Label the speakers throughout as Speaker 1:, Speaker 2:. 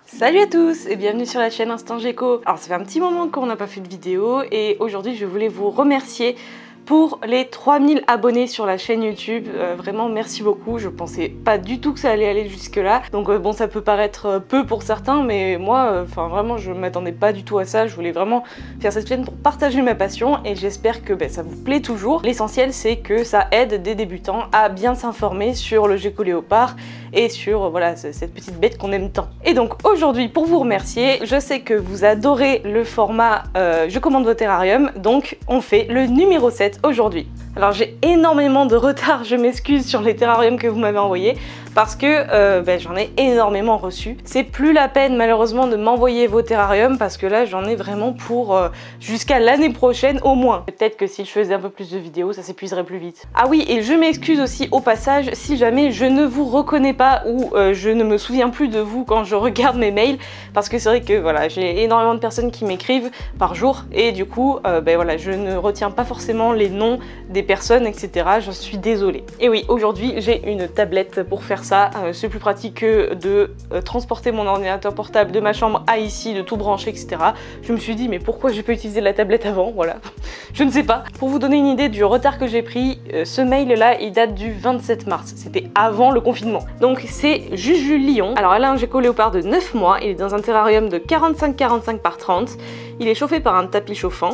Speaker 1: Salut à tous et bienvenue sur la chaîne Instant Géco. Alors ça fait un petit moment qu'on n'a pas fait de vidéo et aujourd'hui je voulais vous remercier pour les 3000 abonnés sur la chaîne YouTube. Vraiment merci beaucoup, je pensais pas du tout que ça allait aller jusque là. Donc bon, ça peut paraître peu pour certains, mais moi vraiment je m'attendais pas du tout à ça. Je voulais vraiment faire cette chaîne pour partager ma passion et j'espère que ça vous plaît toujours. L'essentiel c'est que ça aide des débutants à bien s'informer sur le gecko léopard et sur voilà cette petite bête qu'on aime tant. Et donc aujourd'hui, pour vous remercier, je sais que vous adorez le format je commande vos terrariums, donc on fait le numéro 7 aujourd'hui. Alors j'ai énormément de retard, je m'excuse, sur les terrariums que vous m'avez envoyés parce que j'en ai énormément reçu. C'est plus la peine malheureusement de m'envoyer vos terrariums parce que là j'en ai vraiment pour jusqu'à l'année prochaine au moins. Peut-être que si je faisais un peu plus de vidéos, ça s'épuiserait plus vite. Ah oui, et je m'excuse aussi au passage si jamais je ne vous reconnais pas ou je ne me souviens plus de vous quand je regarde mes mails, parce que c'est vrai que voilà, j'ai énormément de personnes qui m'écrivent par jour et du coup voilà, je ne retiens pas forcément les noms des personnes, etc. J'en suis désolée. Et oui, aujourd'hui j'ai une tablette pour faire ça. C'est plus pratique que de transporter mon ordinateur portable de ma chambre à ici, de tout brancher, etc. Je me suis dit mais pourquoi j'ai pas utilisé la tablette avant, voilà. Je ne sais pas. Pour vous donner une idée du retard que j'ai pris, ce mail là il date du 27 mars. C'était avant le confinement. Donc c'est Juju Lion. Alors elle a un gecko léopard de 9 mois. Il est dans un terrarium de 45-45 par 30. Il est chauffé par un tapis chauffant.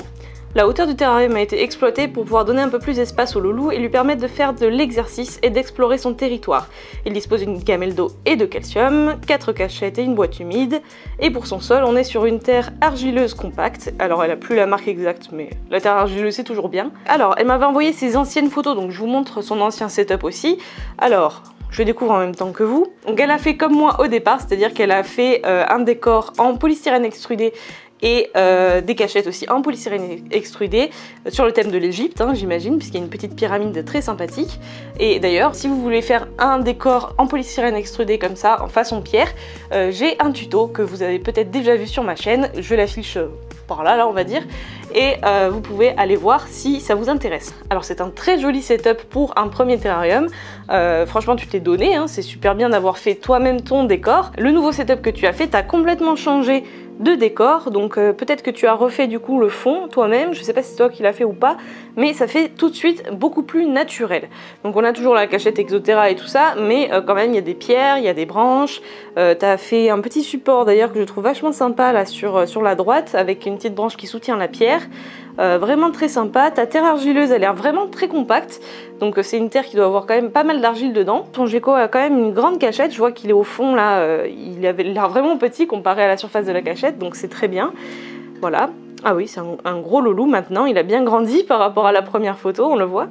Speaker 1: La hauteur du terrarium a été exploitée pour pouvoir donner un peu plus d'espace au loulou et lui permettre de faire de l'exercice et d'explorer son territoire. Il dispose d'une gamelle d'eau et de calcium, 4 cachettes et une boîte humide. Et pour son sol, on est sur une terre argileuse compacte. Alors elle a plus la marque exacte, mais la terre argileuse c'est toujours bien. Alors elle m'avait envoyé ses anciennes photos, donc je vous montre son ancien setup aussi. Alors je découvre en même temps que vous. Donc elle a fait comme moi au départ, c'est-à-dire qu'elle a fait un décor en polystyrène extrudé et des cachettes aussi en polystyrène extrudé sur le thème de l'Égypte, hein, j'imagine, puisqu'il y a une petite pyramide très sympathique. Et d'ailleurs, si vous voulez faire un décor en polystyrène extrudé comme ça, en façon pierre, j'ai un tuto que vous avez peut-être déjà vu sur ma chaîne, je l'affiche par là, on va dire, et vous pouvez aller voir si ça vous intéresse. Alors c'est un très joli setup pour un premier terrarium, franchement tu t'es donné, hein, c'est super bien d'avoir fait toi-même ton décor. Le nouveau setup que tu as fait, t'as complètement changé de décor, donc peut-être que tu as refait du coup le fond toi-même, je sais pas si c'est toi qui l'as fait ou pas, mais ça fait tout de suite beaucoup plus naturel. Donc on a toujours la cachette Exoterra et tout ça, mais quand même il y a des pierres, il y a des branches, t'as fait un petit support d'ailleurs que je trouve vachement sympa là sur la droite, avec une petite branche qui soutient la pierre. Vraiment très sympa. Ta terre argileuse a l'air vraiment très compacte, donc c'est une terre qui doit avoir quand même pas mal d'argile dedans. Ton gecko a quand même une grande cachette, je vois qu'il est au fond là, il avait l'air vraiment petit comparé à la surface de la cachette, donc c'est très bien. Voilà. Ah oui, c'est un gros loulou maintenant, il a bien grandi par rapport à la première photo, on le voit,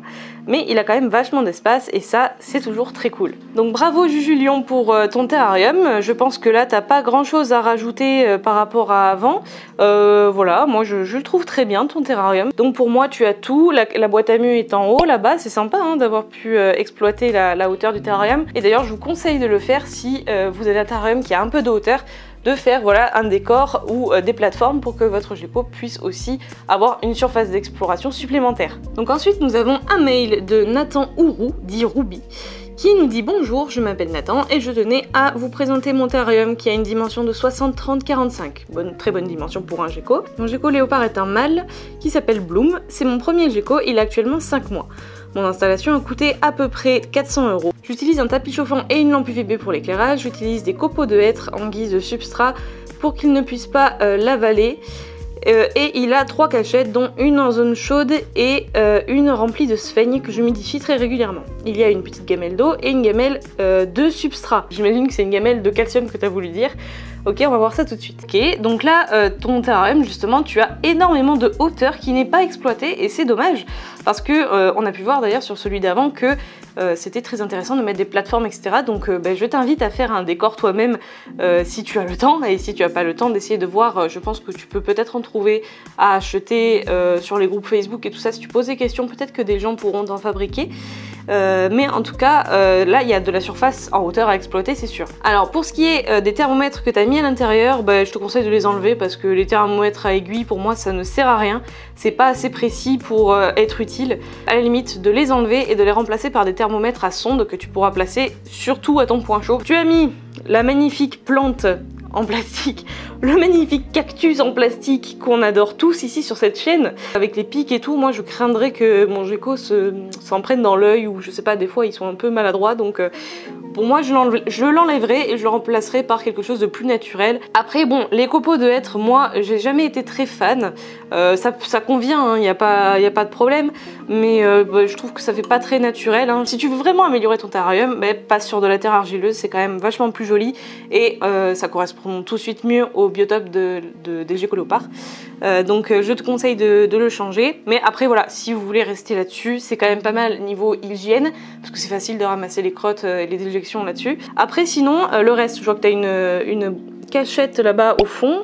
Speaker 1: mais il a quand même vachement d'espace et ça, c'est toujours très cool. Donc bravo Juju Lion pour ton terrarium, je pense que là, t'as pas grand chose à rajouter par rapport à avant. Voilà, moi je le trouve très bien ton terrarium. Donc pour moi, tu as tout, la boîte à mu est en haut là-bas, c'est sympa hein, d'avoir pu exploiter la hauteur du terrarium. Et d'ailleurs, je vous conseille de le faire si vous avez un terrarium qui a un peu de hauteur, de faire voilà un décor ou des plateformes pour que votre gecko puisse aussi avoir une surface d'exploration supplémentaire. Donc ensuite nous avons un mail de Nathan Ourou, dit Ruby, qui nous dit: bonjour, je m'appelle Nathan et je tenais à vous présenter mon terrarium qui a une dimension de 60-30-45. Très bonne dimension pour un gecko. Mon gecko léopard est un mâle qui s'appelle Bloom. C'est mon premier gecko, il a actuellement 5 mois. Mon installation a coûté à peu près 400 €. J'utilise un tapis chauffant et une lampe UVB pour l'éclairage. J'utilise des copeaux de hêtre en guise de substrat pour qu'il ne puisse pas l'avaler. Et il a 3 cachettes, dont une en zone chaude et une remplie de sphaigne que j'humidifie très régulièrement. Il y a une petite gamelle d'eau et une gamelle de substrat. J'imagine que c'est une gamelle de calcium que tu as voulu dire. Ok, on va voir ça tout de suite. Ok, donc là, ton terrarium, justement, tu as énormément de hauteur qui n'est pas exploitée et c'est dommage parce que on a pu voir d'ailleurs sur celui d'avant que c'était très intéressant de mettre des plateformes, etc. Donc je t'invite à faire un décor toi-même si tu as le temps, et si tu n'as pas le temps d'essayer de voir, je pense que tu peux peut-être en trouver à acheter sur les groupes Facebook et tout ça. Si tu poses des questions, peut-être que des gens pourront t'en fabriquer. Mais en tout cas, là, il y a de la surface en hauteur à exploiter, c'est sûr. Alors, pour ce qui est des thermomètres que tu as mis à l'intérieur, je te conseille de les enlever parce que les thermomètres à aiguille, pour moi, ça ne sert à rien. C'est pas assez précis pour être utile. À la limite, de les enlever et de les remplacer par des thermomètres à sonde que tu pourras placer surtout à ton point chaud. Tu as mis la magnifique plante en plastique, le magnifique cactus en plastique qu'on adore tous ici sur cette chaîne, avec les pics et tout. Moi je craindrais que mon gecko s'en prenne dans l'œil, ou je sais pas, des fois ils sont un peu maladroits, donc pour moi je l'enlèverai et je le remplacerai par quelque chose de plus naturel. Après bon, les copeaux de hêtre, moi j'ai jamais été très fan, ça convient, il n'y a pas de problème, mais je trouve que ça fait pas très naturel, hein. Si tu veux vraiment améliorer ton terrarium, passe sur de la terre argileuse, c'est quand même vachement plus joli et ça correspond tout de suite mieux au biotope des geckos léopards. Donc je te conseille de le changer, mais après voilà, si vous voulez rester là-dessus, c'est quand même pas mal niveau hygiène, parce que c'est facile de ramasser les crottes et les déjections là-dessus. Après sinon, le reste, je vois que tu as une cachette là-bas au fond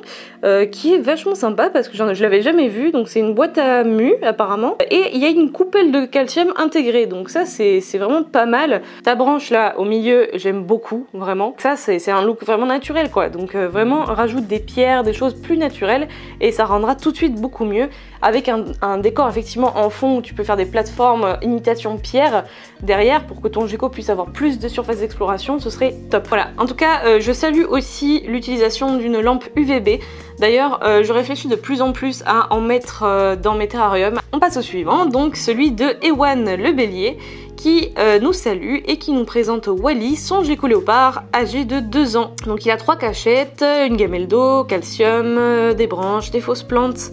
Speaker 1: qui est vachement sympa parce que je l'avais jamais vue. Donc c'est une boîte à mu apparemment, et il y a une coupelle de calcium intégrée, donc ça c'est vraiment pas mal. Ta branche là au milieu, j'aime beaucoup, vraiment. Ça c'est un look vraiment naturel quoi, donc vraiment rajoute des pierres, des choses plus naturelles et ça rendra tout de suite beaucoup mieux, avec un décor effectivement en fond où tu peux faire des plateformes imitation pierre derrière pour que ton gecko puisse avoir plus de surface d'exploration. Ce serait top. Voilà, en tout cas je salue aussi l'utilisation d'une lampe UVB. D'ailleurs, je réfléchis de plus en plus à en mettre dans mes terrariums. On passe au suivant, donc celui de Ewan le Bélier, qui nous salue et qui nous présente Wally, son gecko léopard âgé de 2 ans. Donc il a 3 cachettes, une gamelle d'eau, calcium, des branches, des fausses plantes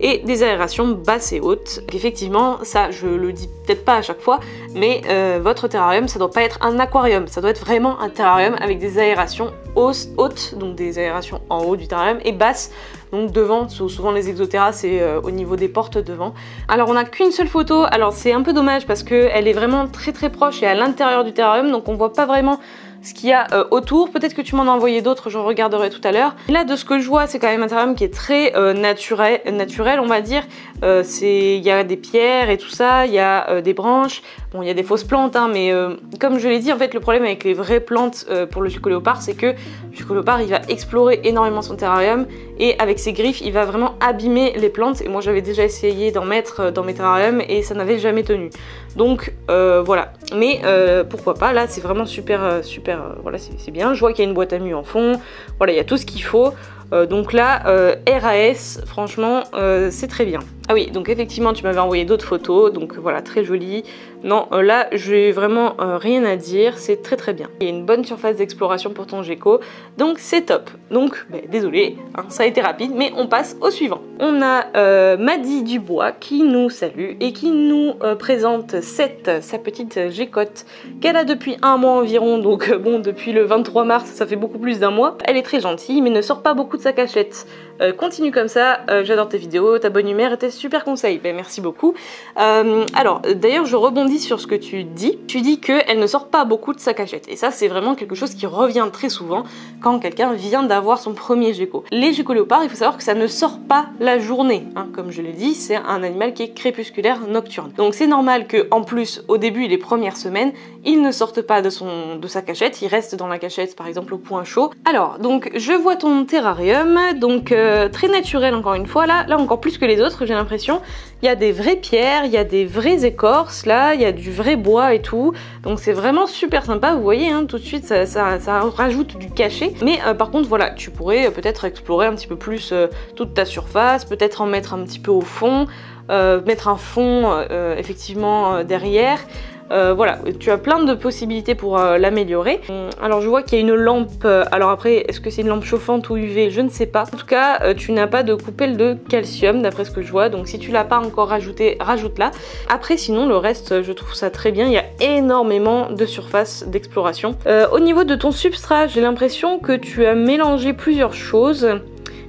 Speaker 1: et des aérations basses et hautes. Donc effectivement, ça je le dis peut-être pas à chaque fois, mais votre terrarium ça doit pas être un aquarium, ça doit être vraiment un terrarium avec des aérations hautes, donc des aérations en haut du terrarium, et basses, donc devant, souvent les exoterras c'est au niveau des portes devant. Alors on n'a qu'une seule photo, alors c'est un peu dommage parce qu'elle est vraiment très proche et à l'intérieur du terrarium, donc on voit pas vraiment ce qu'il y a autour. Peut-être que tu m'en as envoyé d'autres, j'en regarderai tout à l'heure. Là de ce que je vois, c'est quand même un terrarium qui est très naturel on va dire. Il y a des pierres et tout ça, il y a des branches, bon il y a des fausses plantes hein, mais comme je l'ai dit, en fait le problème avec les vraies plantes pour le gecko léopard, c'est que le gecko léopard il va explorer énormément son terrarium et avec ses griffes il va vraiment abîmer les plantes, et moi j'avais déjà essayé d'en mettre dans mes terrariums et ça n'avait jamais tenu. Donc voilà, mais pourquoi pas, là c'est vraiment super, voilà c'est bien. Je vois qu'il y a une boîte à mu en fond, voilà il y a tout ce qu'il faut. Donc là, RAS, franchement, c'est très bien. Ah oui, donc effectivement, tu m'avais envoyé d'autres photos, donc voilà, très joli. Non, là, j'ai vraiment rien à dire, c'est très bien. Il y a une bonne surface d'exploration pour ton gecko, donc c'est top. Donc, désolé, hein, ça a été rapide, mais on passe au suivant. On a Maddy Dubois qui nous salue et qui nous présente sa petite gécotte qu'elle a depuis 1 mois environ, donc bon, depuis le 23 mars, ça fait beaucoup plus d'1 mois. Elle est très gentille, mais ne sort pas beaucoup de sa cachette. Continue comme ça, j'adore tes vidéos, ta bonne humeur et tes super conseils. Merci beaucoup. Alors, d'ailleurs, je rebondis sur ce que tu dis. Tu dis qu'elle ne sort pas beaucoup de sa cachette. Et ça, c'est vraiment quelque chose qui revient très souvent quand quelqu'un vient d'avoir son premier gecko. Les geckos léopards, il faut savoir que ça ne sort pas la journée. Hein. Comme je l'ai dit, c'est un animal qui est crépusculaire nocturne. Donc c'est normal qu'en plus, au début, les premières semaines, il ne sorte pas de sa cachette. Il reste dans la cachette, par exemple, au point chaud. Alors, donc, je vois ton terrarium. Donc, très naturel encore une fois, là encore plus que les autres, j'ai l'impression. Il y a des vraies pierres, il y a des vraies écorces, là, il y a du vrai bois et tout. Donc c'est vraiment super sympa, vous voyez, hein, tout de suite, ça rajoute du cachet. Mais par contre, voilà, tu pourrais peut-être explorer un petit peu plus toute ta surface, peut-être en mettre un petit peu au fond, mettre un fond effectivement derrière. Voilà, tu as plein de possibilités pour l'améliorer. Alors je vois qu'il y a une lampe, alors après est-ce que c'est une lampe chauffante ou UV, je ne sais pas. En tout cas tu n'as pas de coupelle de calcium d'après ce que je vois, donc si tu l'as pas encore rajouté, rajoute-la. Après sinon le reste je trouve ça très bien, il y a énormément de surface d'exploration. Au niveau de ton substrat, j'ai l'impression que tu as mélangé plusieurs choses.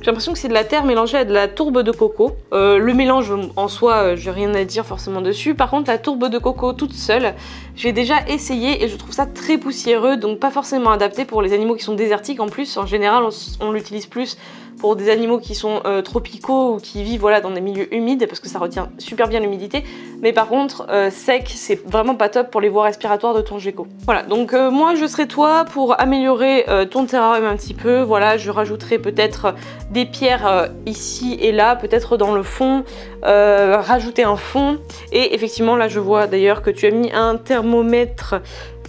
Speaker 1: J'ai l'impression que c'est de la terre mélangée à de la tourbe de coco. Le mélange en soi, j'ai rien à dire forcément dessus. Par contre, la tourbe de coco toute seule, j'ai déjà essayé et je trouve ça très poussiéreux, donc pas forcément adapté pour les animaux qui sont désertiques. En plus, en général, on l'utilise plus pour des animaux qui sont tropicaux ou qui vivent voilà, dans des milieux humides parce que ça retient super bien l'humidité. Mais par contre, sec, c'est vraiment pas top pour les voies respiratoires de ton gecko. Voilà, donc moi je serais toi pour améliorer ton terrarium un petit peu. Voilà, je rajouterai peut-être des pierres ici et là, peut-être dans le fond, rajouter un fond. Et effectivement, là je vois d'ailleurs que tu as mis un thermomètre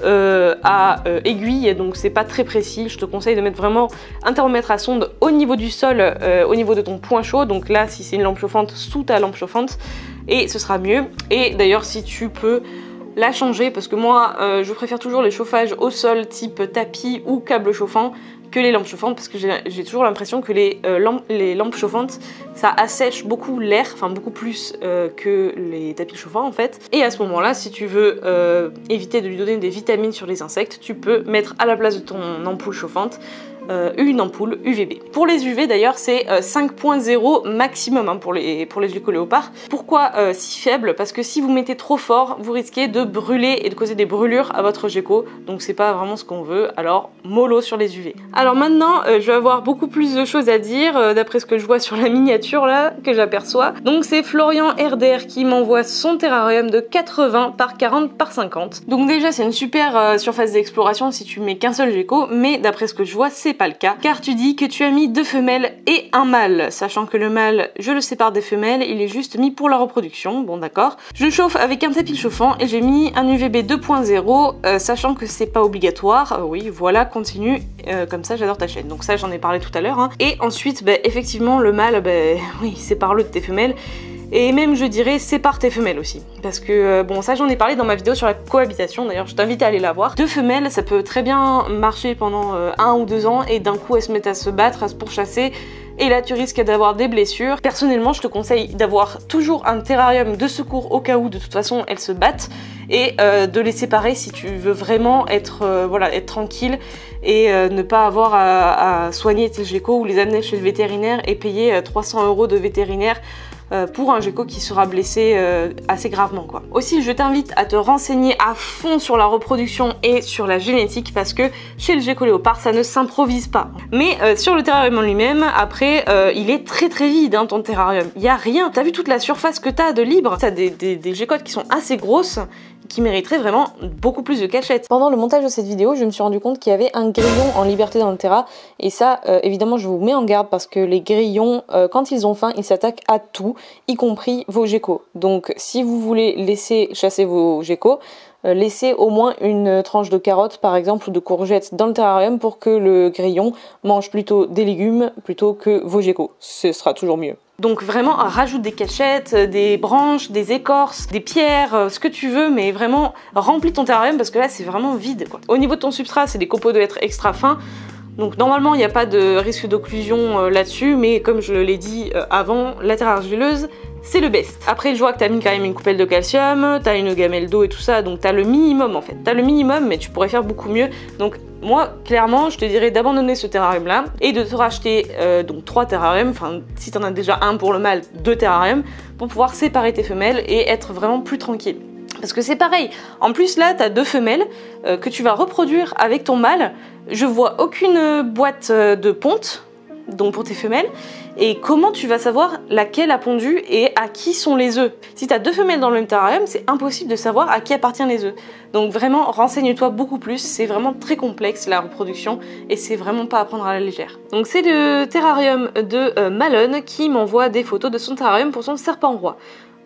Speaker 1: à aiguille, donc c'est pas très précis. Je te conseille de mettre vraiment un thermomètre à sonde au niveau du sol, au niveau de ton point chaud. Donc là, si c'est une lampe chauffante, sous ta lampe chauffante, et ce sera mieux. Et d'ailleurs, si tu peux la changer, parce que moi je préfère toujours les chauffages au sol type tapis ou câble chauffant que les lampes chauffantes, parce que j'ai toujours l'impression que les lampes chauffantes ça assèche beaucoup l'air, enfin beaucoup plus que les tapis chauffants en fait. Et à ce moment là, si tu veux éviter de lui donner des vitamines sur les insectes, tu peux mettre à la place de ton ampoule chauffante une ampoule UVB. Pour les UV d'ailleurs c'est 5.0 maximum hein, pour les geckos léopards. Pourquoi si faible? Parce que si vous mettez trop fort, vous risquez de brûler et de causer des brûlures à votre gecko, donc c'est pas vraiment ce qu'on veut, alors mollo sur les UV. Alors maintenant je vais avoir beaucoup plus de choses à dire d'après ce que je vois sur la miniature là que j'aperçois. Donc c'est Florian RDR qui m'envoie son terrarium de 80 par 40 par 50. Donc déjà c'est une super surface d'exploration si tu mets qu'un seul gecko, mais d'après ce que je vois c'est pas le cas, car tu dis que tu as mis 2 femelles et un mâle, sachant que le mâle, je le sépare des femelles, il est juste mis pour la reproduction, bon d'accord. Je chauffe avec un tapis chauffant et j'ai mis un UVB 2.0, sachant que c'est pas obligatoire, oui voilà, continue, comme ça j'adore ta chaîne, donc ça j'en ai parlé tout à l'heure, hein. Et ensuite, effectivement le mâle, oui, sépare-le de tes femelles. Et même je dirais sépare tes femelles aussi, parce que bon ça j'en ai parlé dans ma vidéo sur la cohabitation, d'ailleurs je t'invite à aller la voir. 2 femelles ça peut très bien marcher pendant 1 ou 2 ans et d'un coup elles se mettent à se battre, à se pourchasser et là tu risques d'avoir des blessures. Personnellement je te conseille d'avoir toujours un terrarium de secours au cas où de toute façon elles se battent et de les séparer si tu veux vraiment être, voilà, être tranquille et ne pas avoir à soigner tes geckos ou les amener chez le vétérinaire et payer 300 € de vétérinaire pour un gecko qui sera blessé assez gravement quoi. Aussi je t'invite à te renseigner à fond sur la reproduction et sur la génétique, parce que chez le gecko léopard ça ne s'improvise pas. Mais sur le terrarium en lui-même, après il est très vide hein, ton terrarium, il y a rien. T'as vu toute la surface que t'as de libre? T'as des geckottes qui sont assez grosses, qui mériterait vraiment beaucoup plus de cachettes. Pendant le montage de cette vidéo, je me suis rendu compte qu'il y avait un grillon en liberté dans le terra, et ça évidemment je vous mets en garde parce que les grillons quand ils ont faim ils s'attaquent à tout, y compris vos geckos. Donc si vous voulez laisser chasser vos geckos, laissez au moins une tranche de carotte par exemple ou de courgettes dans le terrarium pour que le grillon mange plutôt des légumes plutôt que vos geckos. Ce sera toujours mieux. Donc vraiment rajoute des cachettes, des branches, des écorces, des pierres, ce que tu veux, mais vraiment remplis ton terrarium parce que là c'est vraiment vide quoi. Au niveau de ton substrat, c'est des copeaux de hêtre extra fins. Donc normalement il n'y a pas de risque d'occlusion là-dessus, mais comme je l'ai dit avant, la terre argileuse c'est le best. Après je vois que t'as mis quand même une coupelle de calcium, t'as une gamelle d'eau et tout ça, donc t'as le minimum en fait. T'as le minimum mais tu pourrais faire beaucoup mieux. Donc moi clairement je te dirais d'abandonner ce terrarium là et de te racheter donc 3 terrariums, enfin si t'en as déjà un pour le mâle, 2 terrariums, pour pouvoir séparer tes femelles et être vraiment plus tranquille. Parce que c'est pareil, en plus là t'as 2 femelles que tu vas reproduire avec ton mâle. Je vois aucune boîte de ponte, donc pour tes femelles, et comment tu vas savoir laquelle a pondu et à qui sont les œufs? Si tu as 2 femelles dans le même terrarium, c'est impossible de savoir à qui appartiennent les œufs. Donc vraiment, renseigne-toi beaucoup plus, c'est vraiment très complexe la reproduction et c'est vraiment pas à prendre à la légère. Donc c'est le terrarium de Malone qui m'envoie des photos de son terrarium pour son serpent roi.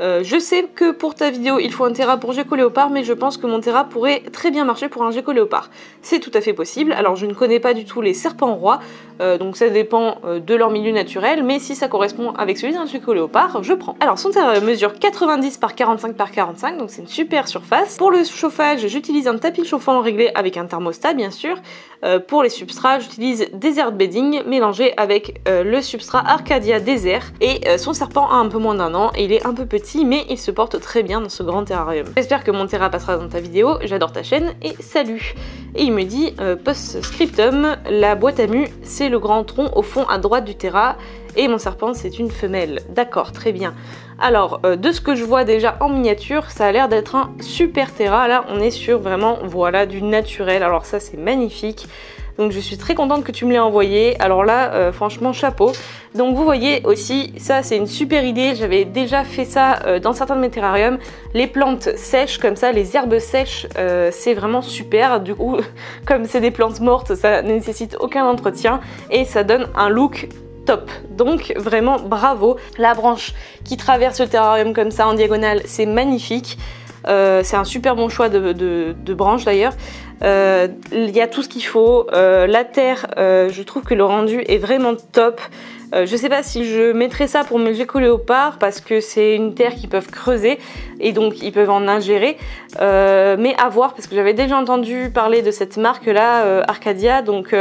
Speaker 1: Je sais que pour ta vidéo il faut un terra pour gecko léopard, mais je pense que mon terra pourrait très bien marcher pour un gecko léopard. C'est tout à fait possible. Alors je ne connais pas du tout les serpents rois, donc ça dépend de leur milieu naturel, mais si ça correspond avec celui d'un gecko léopard, je prends. Alors son terra mesure 90 par 45 par 45, donc c'est une super surface. Pour le chauffage, j'utilise un tapis chauffant réglé avec un thermostat bien sûr. Pour les substrats, j'utilise Desert Bedding mélangé avec le substrat Arcadia Desert, et son serpent a un peu moins d'1 an et il est un peu petit, mais il se porte très bien dans ce grand terrarium. J'espère que mon terra passera dans ta vidéo, j'adore ta chaîne et salut. Et il me dit post-scriptum, la boîte à mu c'est le grand tronc au fond à droite du terra et mon serpent c'est une femelle. D'accord, très bien. Alors de ce que je vois déjà en miniature, ça a l'air d'être un super terra. Là on est sur vraiment voilà du naturel, alors ça c'est magnifique. Donc je suis très contente que tu me l'aies envoyé. Alors là, franchement, chapeau. Donc vous voyez aussi, ça c'est une super idée. J'avais déjà fait ça dans certains de mes terrariums. Les plantes sèches comme ça, les herbes sèches, c'est vraiment super. Du coup, comme c'est des plantes mortes, ça ne nécessite aucun entretien et ça donne un look top. Donc vraiment bravo. La branche qui traverse le terrarium comme ça en diagonale, c'est magnifique. C'est un super bon choix de branche d'ailleurs. Il y a tout ce qu'il faut. La terre, je trouve que le rendu est vraiment top. Je sais pas si je mettrais ça pour mes geckos léopards parce que c'est une terre qu'ils peuvent creuser et donc ils peuvent en ingérer. Mais à voir parce que j'avais déjà entendu parler de cette marque là, Arcadia, donc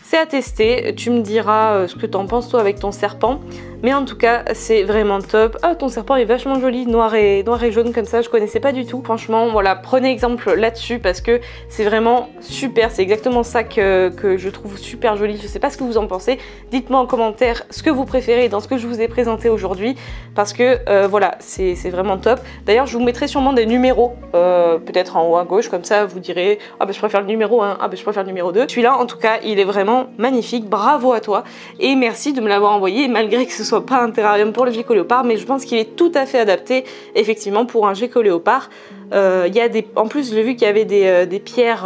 Speaker 1: c'est à tester. Tu me diras ce que t'en penses toi avec ton serpent. Mais en tout cas, c'est vraiment top. Ah, ton serpent est vachement joli, noir et jaune comme ça, je connaissais pas du tout. Franchement, voilà, prenez exemple là-dessus parce que c'est vraiment super. C'est exactement ça que je trouve super joli. Je sais pas ce que vous en pensez. Dites-moi en commentaire ce que vous préférez dans ce que je vous ai présenté aujourd'hui parce que voilà, c'est vraiment top. D'ailleurs, je vous mettrai sûrement des numéros, peut-être en haut à gauche, comme ça vous direz « Ah bah je préfère le numéro 1, ah bah je préfère le numéro 2 ». Celui-là, en tout cas, il est vraiment magnifique. Bravo à toi et merci de me l'avoir envoyé malgré que ce soit pas un terrarium pour le gecko léopard, mais je pense qu'il est tout à fait adapté effectivement pour un gecko léopard. Il y a en plus j'ai vu qu'il y avait des pierres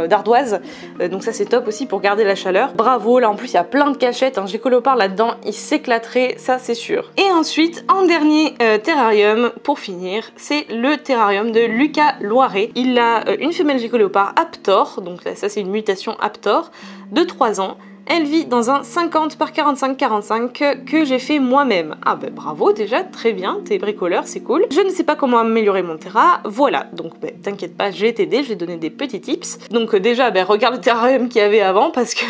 Speaker 1: d'ardoise, donc ça c'est top aussi pour garder la chaleur. Bravo, là en plus il y a plein de cachettes, un gecko léopard là-dedans, il s'éclaterait, ça c'est sûr. Et ensuite, en dernier terrarium pour finir, c'est le terrarium de Lucas Loiret. Il a une femelle gecko léopard Aptor, donc là ça c'est une mutation Aptor, de 3 ans. Elle vit dans un 50 par 45-45 que j'ai fait moi-même. Ah ben bravo déjà, très bien, t'es bricoleur, c'est cool. Je ne sais pas comment améliorer mon terra, voilà. Donc ben, t'inquiète pas, je vais t'aider, je vais te donner des petits tips. Donc déjà, ben, regarde le terrarium qu'il y avait avant parce que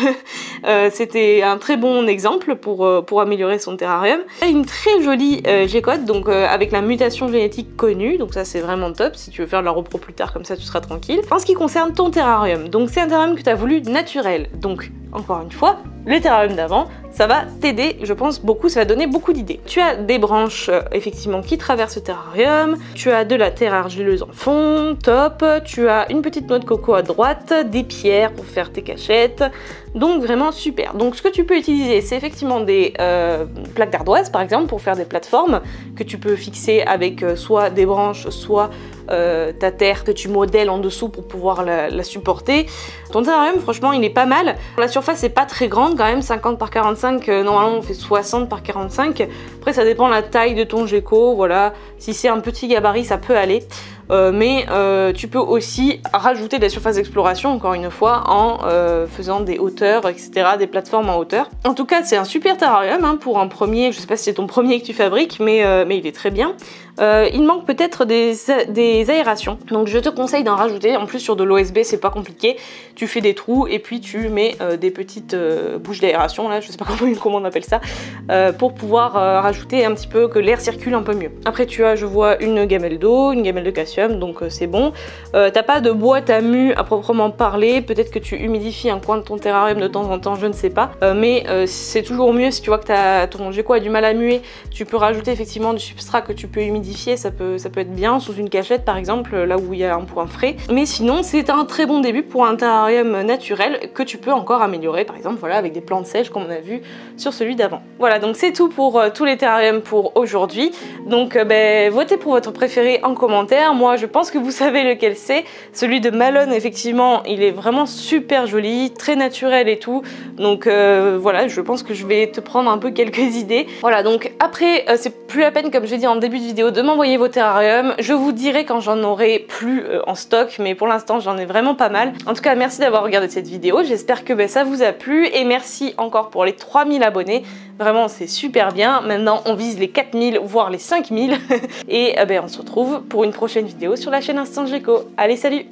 Speaker 1: c'était un très bon exemple pour améliorer son terrarium. Elle a une très jolie gécotte, donc avec la mutation génétique connue, donc ça c'est vraiment top. Si tu veux faire de la repro plus tard, comme ça tu seras tranquille. En ce qui concerne ton terrarium, donc c'est un terrarium que tu as voulu naturel, donc encore une fois, le terrarium d'avant, ça va t'aider, je pense beaucoup, ça va donner beaucoup d'idées. Tu as des branches effectivement qui traversent le terrarium, tu as de la terre argileuse en fond, top, tu as une petite noix de coco à droite, des pierres pour faire tes cachettes, donc vraiment super. Donc ce que tu peux utiliser, c'est effectivement des plaques d'ardoise par exemple pour faire des plateformes que tu peux fixer avec soit des branches, soit ta terre que tu modèles en dessous pour pouvoir la supporter. Ton terrarium franchement il est pas mal. La surface est pas très grande quand même, 50 par 45, normalement on fait 60 par 45. Après ça dépend de la taille de ton gecko, voilà. Si c'est un petit gabarit ça peut aller. Mais tu peux aussi rajouter de la surface d'exploration encore une fois en faisant des hauteurs, etc., des plateformes en hauteur. En tout cas c'est un super terrarium hein, pour un premier, je sais pas si c'est ton premier que tu fabriques, mais il est très bien. Il manque peut-être des aérations, donc je te conseille d'en rajouter. En plus sur de l'OSB c'est pas compliqué, tu fais des trous et puis tu mets des petites bouches d'aération, là je sais pas comment on appelle ça, pour pouvoir rajouter un petit peu que l'air circule un peu mieux. Après tu as, je vois, une gamelle d'eau, une gamelle de calcium, donc c'est bon. T'as pas de boîte à mu à proprement parler, peut-être que tu humidifies un coin de ton terrarium de temps en temps, je ne sais pas, mais c'est toujours mieux si tu vois que ton gecko a du mal à muer, tu peux rajouter effectivement du substrat que tu peux humidifier, ça peut être bien sous une cachette par exemple, là où il y a un point frais. Mais sinon c'est un très bon début pour un terrarium naturel que tu peux encore améliorer, par exemple voilà avec des plantes sèches comme on a vu sur celui d'avant. Voilà, donc c'est tout pour tous les terrariums pour aujourd'hui. Donc votez pour votre préféré en commentaire. Moi je pense que vous savez lequel c'est. Celui de Malone, effectivement il est vraiment super joli, très naturel et tout. Donc voilà, je pense que je vais te prendre un peu quelques idées. Voilà, donc après c'est plus la peine, comme j'ai dit en début de vidéo, de m'envoyer vos terrariums. Je vous dirai quand j'en aurai plus en stock, mais pour l'instant j'en ai vraiment pas mal. En tout cas merci d'avoir regardé cette vidéo, j'espère que ça vous a plu et merci encore pour les 3000 abonnés. Vraiment c'est super bien. Maintenant on vise les 4000 voire les 5000 et on se retrouve pour une prochaine vidéo sur la chaîne Instant Gecko. Allez, salut!